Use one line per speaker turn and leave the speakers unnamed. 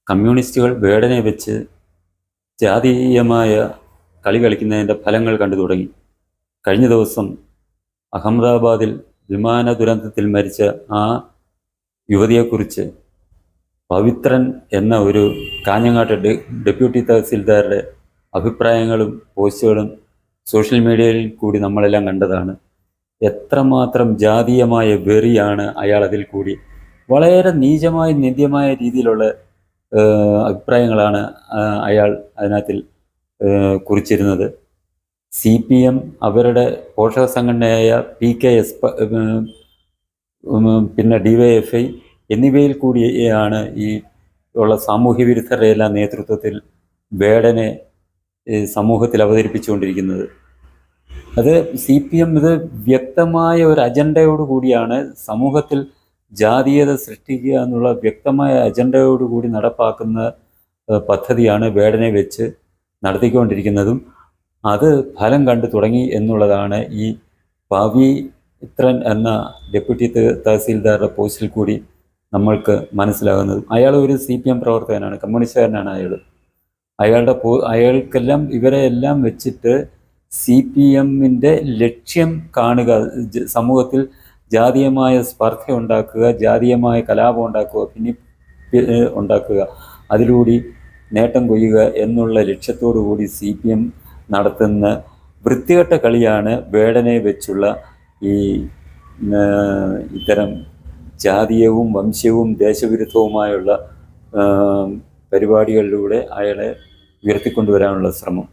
കമ്മ്യൂണിസ്റ്റുകൾ വേടനെ വെച്ച് ജാതീയമായ കളി കളിക്കുന്നതിൻ്റെ ഫലങ്ങൾ കണ്ടു തുടങ്ങി. കഴിഞ്ഞ ദിവസം അഹമ്മദാബാദിൽ വിമാന ദുരന്തത്തിൽ മരിച്ച ആ യുവതിയെക്കുറിച്ച് പവിത്രൻ എന്ന ഒരു കാഞ്ഞങ്ങാട്ട് ഡെപ്യൂട്ടി തഹസിൽദാരുടെ അഭിപ്രായങ്ങളും പോസ്റ്റുകളും സോഷ്യൽ മീഡിയയിൽ കൂടി നമ്മളെല്ലാം കണ്ടതാണ്. എത്രമാത്രം ജാതീയമായ വെറിയാണ് അയാൾ അതിൽ കൂടി, വളരെ നീചമായ നിന്ദ്യമായ രീതിയിലുള്ള അഭിപ്രായങ്ങളാണ് അയാൾ അതിനകത്തിൽ കുറിച്ചിരുന്നത്. CPM അവരുടെ പോഷക സംഘടനയായ PKS, പിന്നെ DYFI എന്നിവയിൽ കൂടിയാണ് ഈ ഉള്ള സാമൂഹ്യ വിരുദ്ധരുടെ എല്ലാം നേതൃത്വത്തിൽ വേടനെ സമൂഹത്തിൽ അവതരിപ്പിച്ചുകൊണ്ടിരിക്കുന്നത്. അത് CPM ഇത് വ്യക്തമായ ഒരു അജണ്ടയോട് കൂടിയാണ് സമൂഹത്തിൽ ജാതീയത സൃഷ്ടിക്കുക എന്നുള്ള വ്യക്തമായ അജണ്ടയോടുകൂടി നടപ്പാക്കുന്ന പദ്ധതിയാണ് വേടനെ വെച്ച് നടത്തിക്കൊണ്ടിരിക്കുന്നതും. അത് ഫലം കണ്ടു തുടങ്ങി എന്നുള്ളതാണ് ഈ പവിത്രൻ എന്ന ഡെപ്യൂട്ടി തഹസീൽദാറുടെ പോസ്റ്റിൽ കൂടി നമ്മൾക്ക് മനസ്സിലാകുന്നത്. അയാൾ ഒരു CPM പ്രവർത്തകനാണ്, കമ്മ്യൂണിസ്റ്റുകാരനാണ് അയാൾക്കെല്ലാം ഇവരെ എല്ലാം വെച്ചിട്ട് CPMൻ്റെ ലക്ഷ്യം കാണുക, സമൂഹത്തിൽ ജാതീയമായ സ്പർദ്ധ ഉണ്ടാക്കുക, ജാതീയമായ കലാപം ഉണ്ടാക്കുക, ഉണ്ടാക്കുക, അതിലൂടെ നേട്ടം കൊയ്യുക എന്നുള്ള ലക്ഷ്യത്തോടു കൂടി CPM നടത്തുന്ന വൃത്തികെട്ട കളിയാണ് വേടനെ വെച്ചുള്ള ഈ ഇത്തരം ജാതീയവും വംശീയവും ദേശവിരുദ്ധവുമായുള്ള പരിപാടികളിലൂടെ അയാളെ ഉയർത്തിക്കൊണ്ടുവരാനുള്ള ശ്രമം.